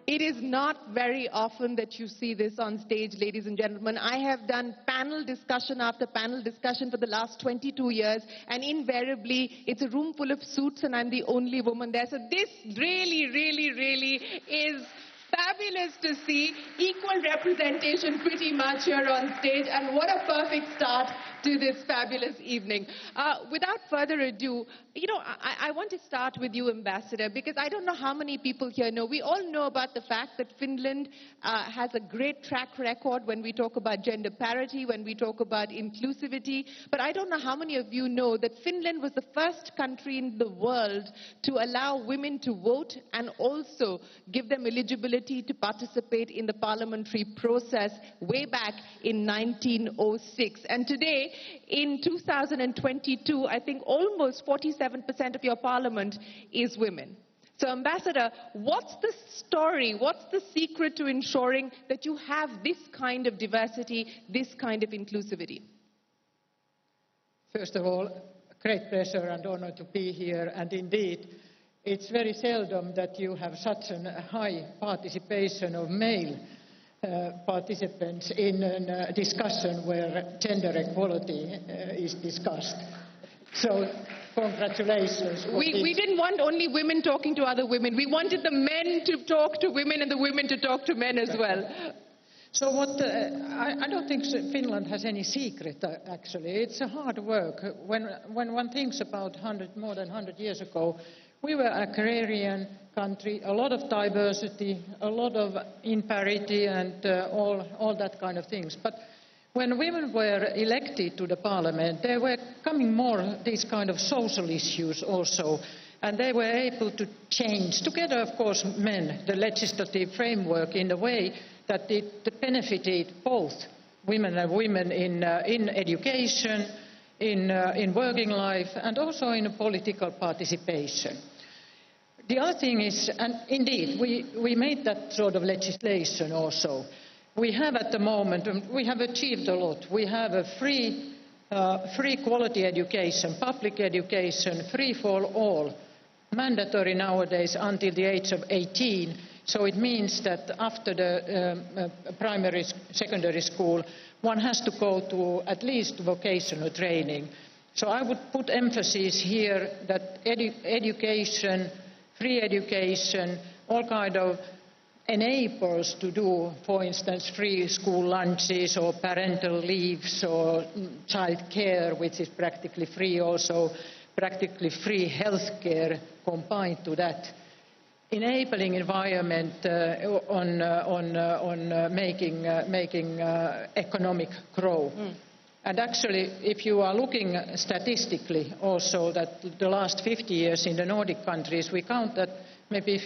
It is not very often that you see this on stage, ladies and gentlemen. I have done panel discussion after panel discussion for the last 22 years, and invariably it's a room full of suits and I'm the only woman there. So this really is fabulous to see. Equal representation pretty much here on stage, and what a perfect start to this fabulous evening. Without further ado, I want to start with you, Ambassador, because I don't know how many people here know. We all know about the fact that Finland has a great track record when we talk about gender parity, when we talk about inclusivity, but I don't know how many of you know that Finland was the first country in the world to allow women to vote and also give them eligibility to participate in the parliamentary process way back in 1906. And today, in 2022, I think almost 47% of your parliament is women. So, Ambassador, what's the story, what's the secret to ensuring that you have this kind of diversity, this kind of inclusivity? First of all, great pleasure and honor to be here, and indeed, it's very seldom that you have such a high participation of male participants in a discussion where gender equality is discussed. So, congratulations. We didn't want only women talking to other women. We wanted the men to talk to women and the women to talk to men as well. So I don't think Finland has any secret, actually. It's a hard work. When one thinks about more than 100 years ago, we were an agrarian country, a lot of diversity, a lot of parity and all that kind of things. But when women were elected to the parliament, they were coming more these kind of social issues also. And they were able to change, together of course men, the legislative framework in a way that it benefited both women and women in education, in working life, and also in political participation. The other thing is, and indeed, we made that sort of legislation also. We have at the moment, we have achieved a lot. We have a free quality education, public education, free for all, mandatory nowadays until the age of 18. So it means that after the primary, secondary school, one has to go to at least vocational training. So I would put emphasis here that education, free education, all kind of enablers to do, for instance, free school lunches or parental leaves or child care, which is practically free, also practically free health care combined to that. Enabling environment on making economic growth. And actually, if you are looking statistically also that the last 50 years in the Nordic countries, we count that maybe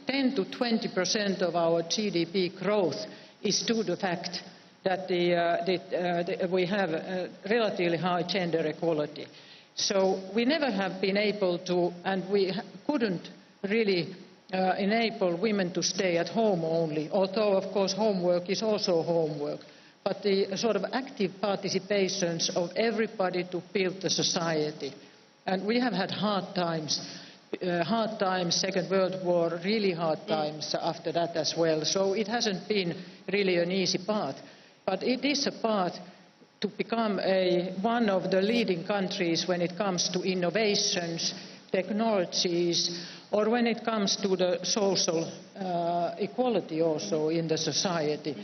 10 to 20% of our GDP growth is due to the fact that we have a relatively high gender equality. So we never have been able to, and we couldn't really enable women to stay at home only, although of course homework is also homework. But the sort of active participations of everybody to build the society. And we have had hard times, Second World War, really hard times after that as well. So it hasn't been really an easy path. But it is a path to become one of the leading countries when it comes to innovations, technologies, or when it comes to the social equality also in the society.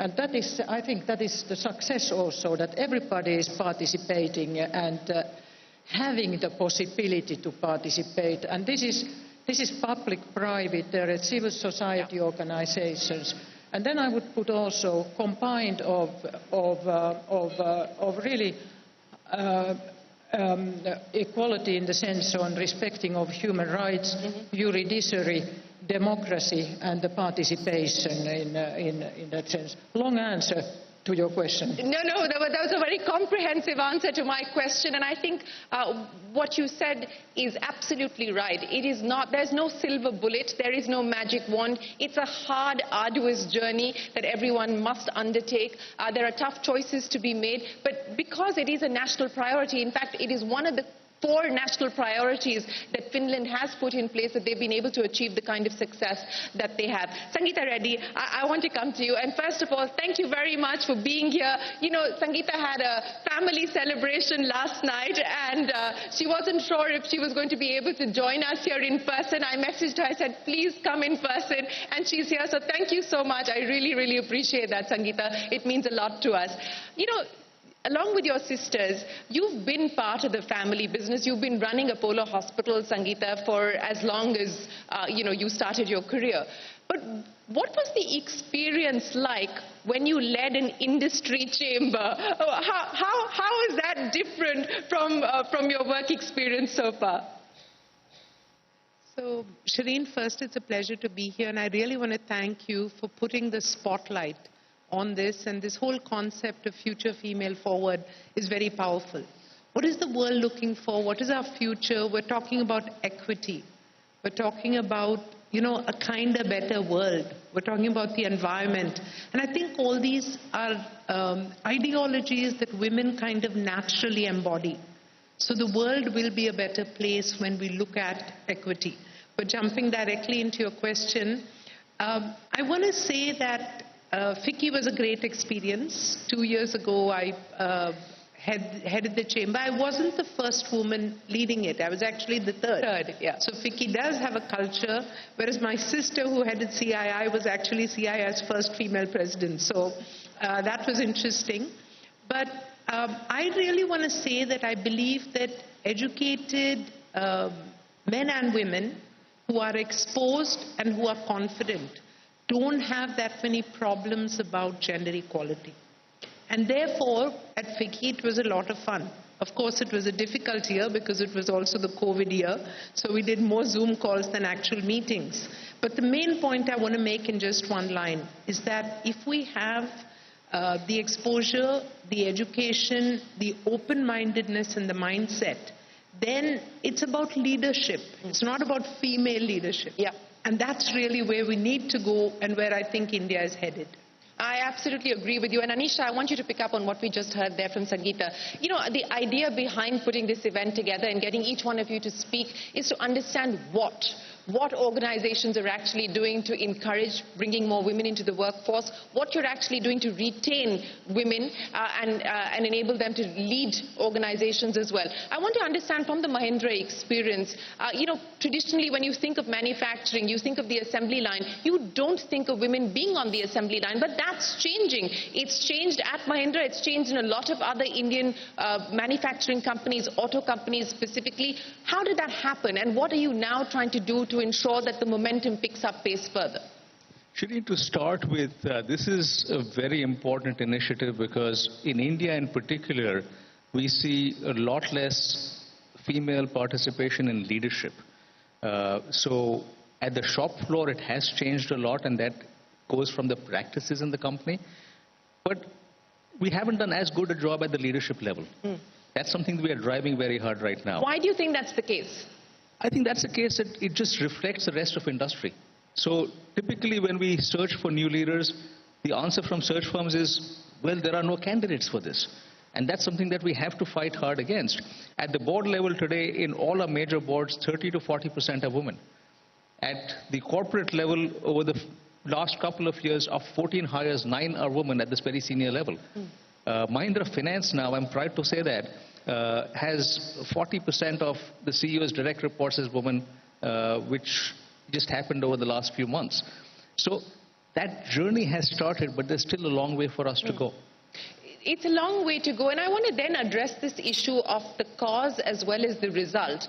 And that is, I think that is the success also, that everybody is participating and having the possibility to participate. And this is public-private, there are civil society organizations. And then I would put also combined of really equality in the sense on respecting of human rights, judiciary, democracy and the participation in that sense. Long answer to your question. No, that was a very comprehensive answer to my question, and I think what you said is absolutely right. It is not, there's no silver bullet, there is no magic wand. It's a hard, arduous journey that everyone must undertake. There are tough choices to be made, but because it is a national priority, in fact, it is one of the 4 national priorities that Finland has put in place, that they've been able to achieve the kind of success that they have. Sangeeta Reddy, I want to come to you. And first of all, thank you very much for being here. You know, Sangeeta had a family celebration last night, and she wasn't sure if she was going to be able to join us here in person. I messaged her, I said, please come in person, and she's here. So thank you so much. I really, really appreciate that, Sangeeta. It means a lot to us. You know, along with your sisters, you've been part of the family business. You've been running Apollo Hospital, Sangeeta, for as long as you started your career. But what was the experience like when you led an industry chamber? How is that different from your work experience so far? So, Shireen, first, it's a pleasure to be here, and I really want to thank you for putting the spotlight on this, and this whole concept of future female forward is very powerful. What is the world looking for? What is our future? We're talking about equity. We're talking about, a kinder, better world. We're talking about the environment. And I think all these are ideologies that women kind of naturally embody. So the world will be a better place when we look at equity. But jumping directly into your question, I want to say that FICCI was a great experience. 2 years ago, I headed the chamber. I wasn't the first woman leading it. I was actually the third. Yeah. So FICCI does have a culture, whereas my sister who headed CII was actually CII's first female president. So that was interesting. But I really want to say that I believe that educated men and women who are exposed and who are confident don't have that many problems about gender equality. And therefore, at FICCI, it was a lot of fun. Of course, it was a difficult year because it was also the COVID year, so we did more Zoom calls than actual meetings. But the main point I want to make in just one line is that if we have the exposure, the education, the open-mindedness and the mindset, then it's about leadership. It's not about female leadership. Yeah. And that's really where we need to go and where I think India is headed. I absolutely agree with you. And Anisha, I want you to pick up on what we just heard there from Sangeeta. You know, the idea behind putting this event together and getting each one of you to speak is to understand what organizations are actually doing to encourage bringing more women into the workforce, what you're actually doing to retain women and enable them to lead organizations as well. I want to understand from the Mahindra experience, traditionally when you think of manufacturing, you think of the assembly line, you don't think of women being on the assembly line, but that's changing. It's changed at Mahindra, it's changed in a lot of other Indian manufacturing companies, auto companies specifically. How did that happen, and what are you now trying to do to ensure that the momentum picks up pace further? Shireen, to start with, this is a very important initiative because in India in particular, we see a lot less female participation in leadership. So at the shop floor, it has changed a lot, and that goes from the practices in the company. But we haven't done as good a job at the leadership level. That's something we are driving very hard right now. Why do you think that's the case? I think that's the case that it just reflects the rest of industry. So typically when we search for new leaders, the answer from search firms is, well, there are no candidates for this. And that's something that we have to fight hard against. At the board level today, in all our major boards, 30 to 40% are women. At the corporate level, over the last couple of years, of 14 hires, 9 are women at this very senior level. Mahindra Finance now, I'm proud to say that, has 40% of the CEO's direct reports as women, which just happened over the last few months. So that journey has started, but there's still a long way for us to go. It's a long way to go, and I want to then address this issue of the cause as well as the result.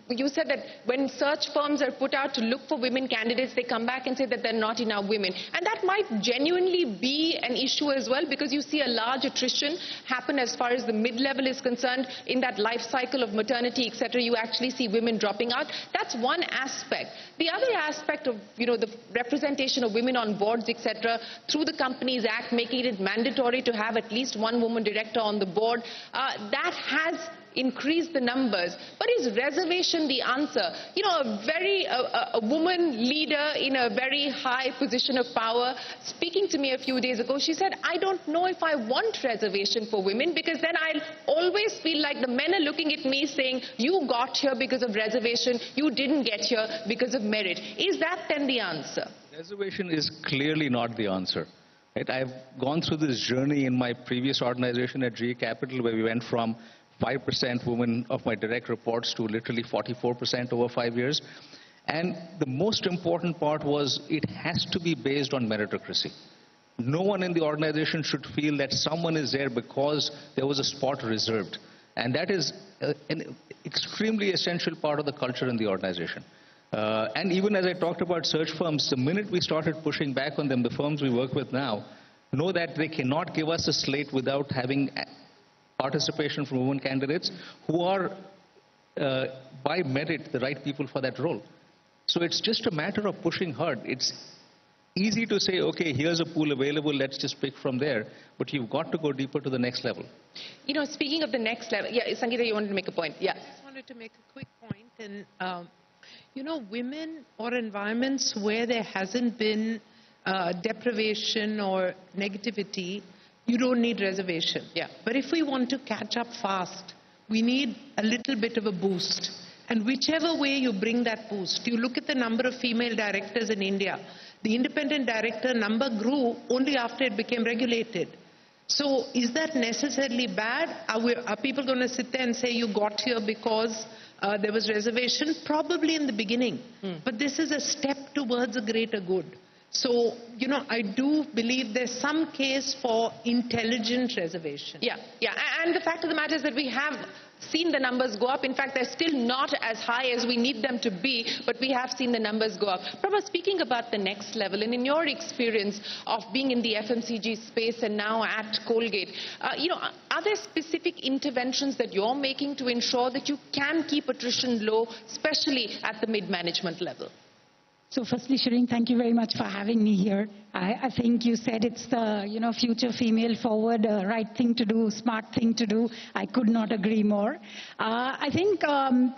You said that when search firms are put out to look for women candidates, they come back and say that there are not enough women. And that might genuinely be an issue as well, because you see a large attrition happen as far as the mid-level is concerned. In that life cycle of maternity, etc., you actually see women dropping out. That's one aspect. The other aspect of, the representation of women on boards, etc., through the Companies Act, making it mandatory to have at least one woman director on the board, that has increase the numbers. But is reservation the answer? You know, a woman leader in a very high position of power, speaking to me a few days ago, she said, I don't know if I want reservation for women, because then I'll always feel like the men are looking at me saying, you got here because of reservation, you didn't get here because of merit. Is that then the answer? Reservation is clearly not the answer. Right? I've gone through this journey in my previous organization at GE Capital, where we went from 5% women of my direct reports to literally 44% over 5 years. And the most important part was it has to be based on meritocracy. No one in the organization should feel that someone is there because there was a spot reserved. And that is an extremely essential part of the culture in the organization. And even as I talked about search firms, the minute we started pushing back on them, the firms we work with now know that they cannot give us a slate without having participation from women candidates who are, by merit, the right people for that role. So it's just a matter of pushing hard. It's easy to say, okay, here's a pool available, let's just pick from there, but you've got to go deeper to the next level. You know, speaking of the next level, yeah, Sangeeta, you wanted to make a point. Yeah. I just wanted to make a quick point. And, you know, women or environments where there hasn't been deprivation or negativity, you don't need reservation. Yeah. But if we want to catch up fast, we need a little bit of a boost. And whichever way you bring that boost, you look at the number of female directors in India. The independent director number grew only after it became regulated. So is that necessarily bad? Are people going to sit there and say you got here because there was reservation? Probably in the beginning. But this is a step towards a greater good. So, you know, I do believe there's some case for intelligent reservation. Yeah, yeah. And the fact of the matter is that we have seen the numbers go up. In fact, they're still not as high as we need them to be, but we have seen the numbers go up. Prabha, speaking about the next level, and in your experience of being in the FMCG space and now at Colgate, you know, are there specific interventions that you're making to ensure that you can keep attrition low, especially at the mid-management level? So firstly, Shireen, thank you very much for having me here. I think you said it's the, you know, future female forward, right thing to do, smart thing to do. I could not agree more. I think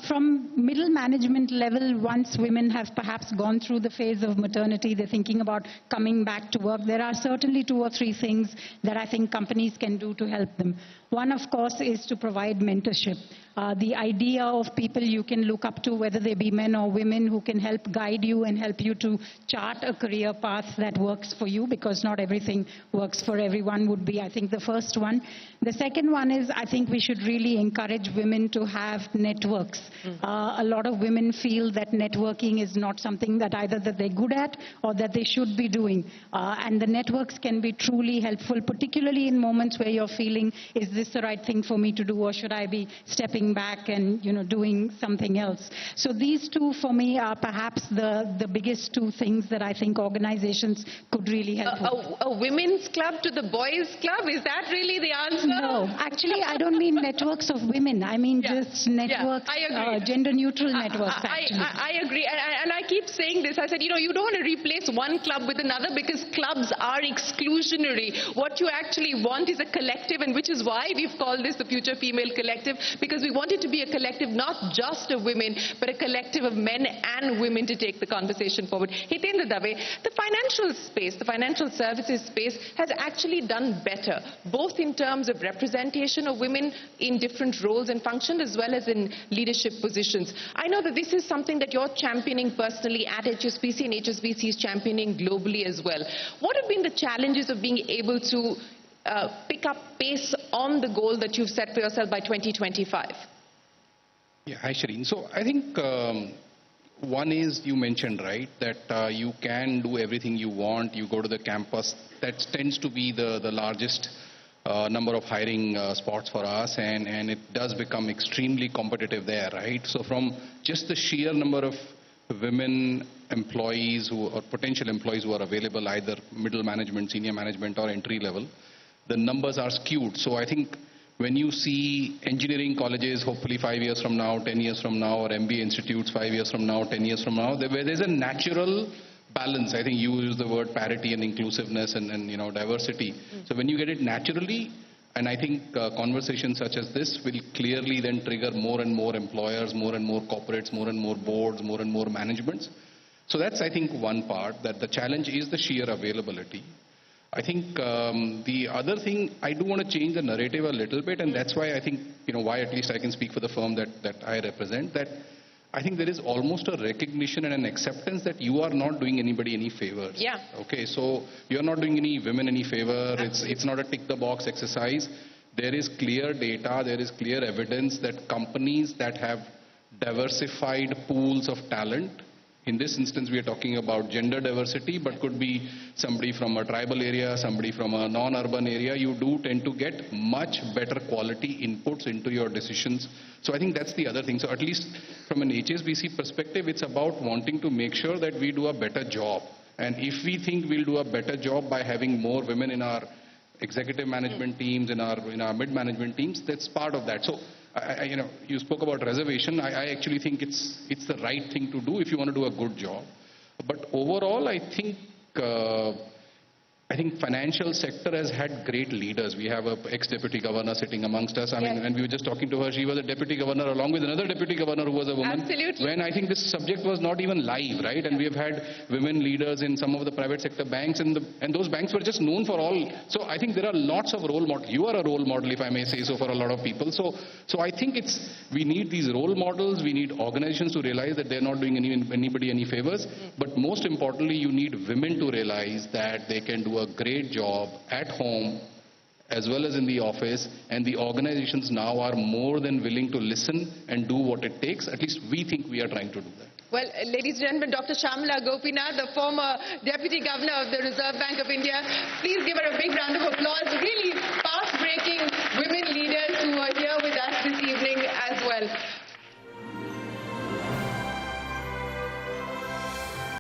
from middle management level, once women have perhaps gone through the phase of maternity, they're thinking about coming back to work, there are certainly 2 or 3 things that I think companies can do to help them. One, of course, is to provide mentorship. The idea of people you can look up to, whether they be men or women, who can help guide you and help you to chart a career path that works for you, because not everything works for everyone, would be, I think, the first one. The second one is, I think we should really encourage women to have networks. A lot of women feel that networking is not something that either that they're good at or that they should be doing. And the networks can be truly helpful, particularly in moments where you're feeling, is this the right thing for me to do, or should I be stepping back and, you know, doing something else? So these 2 for me are perhaps the biggest 2 things that I think organizations could really help with. A women's club to the boys' club? Is that really the answer? No, actually I don't mean networks of women. I mean just networks, gender-neutral networks, actually. I agree. And I keep saying this. I said, you know, you don't want to replace one club with another, because clubs are exclusionary. What you actually want is a collective, and which is why we've called this the Future Female Collective, because we want it to be a collective not just of women, but a collective of men and women to take the conversation forward. Hitendra Dave, the financial space, the financial services space has actually done better, both in terms of representation of women in different roles and functions, as well as in leadership positions. I know that this is something that you're championing personally at HSBC, and HSBC is championing globally as well. What have been the challenges of being able to pick up pace on the goal that you've set for yourself by 2025? Yeah, hi Shireen. So I think one is, you mentioned, right, that you can do everything you want. You go to the campus. That tends to be the largest number of hiring spots for us, and it does become extremely competitive there, right? So from just the sheer number of women employees or potential employees who are available, either middle management, senior management, or entry level, the numbers are skewed. So I think when you see engineering colleges, hopefully 5 years from now, 10 years from now, or MBA institutes 5 years from now, 10 years from now, where there's a natural balance. I think you use the word parity and inclusiveness and you know, diversity. So when you get it naturally, And I think conversations such as this will clearly then trigger more and more employers, more and more corporates, more and more boards, more and more managements. So that's, I think, one part, that the challenge is the sheer availability. I think the other thing, I do want to change the narrative a little bit, and that's why I think, why at least I can speak for the firm that I represent, that I think there is almost a recognition and an acceptance that you are not doing anybody any favors. Yeah. Okay, so you're not doing any women any favor. It's not a tick the box exercise. There is clear data, there is clear evidence that companies that have diversified pools of talent, in this instance we are talking about gender diversity, but could be somebody from a tribal area, somebody from a non-urban area, you do tend to get much better quality inputs into your decisions. So I think that's the other thing. So at least from an HSBC perspective, it's about wanting to make sure that we do a better job. And if we think we'll do a better job by having more women in our executive management teams, in our mid-management teams, that's part of that. So you spoke about reservation. I actually think it's the right thing to do if you want to do a good job. But overall, I think financial sector has had great leaders. We have an ex-deputy governor sitting amongst us. I mean, when we were just talking to her, she was a deputy governor along with another deputy governor who was a woman. Absolutely. When I think this subject was not even live, right? And we have had women leaders in some of the private sector banks, and those banks were just known for all. So I think there are lots of role models. You are a role model, if I may say so, for a lot of people. So I think we need these role models. We need organizations to realize that they're not doing anybody any favors. But most importantly, you need women to realize that they can do a great job at home as well as in the office, and the organizations now are more than willing to listen and do what it takes. At least we think we are trying to do that. Well, ladies and gentlemen, Dr. Shamala Gopinath, the former Deputy Governor of the Reserve Bank of India. Please give her a big round of applause.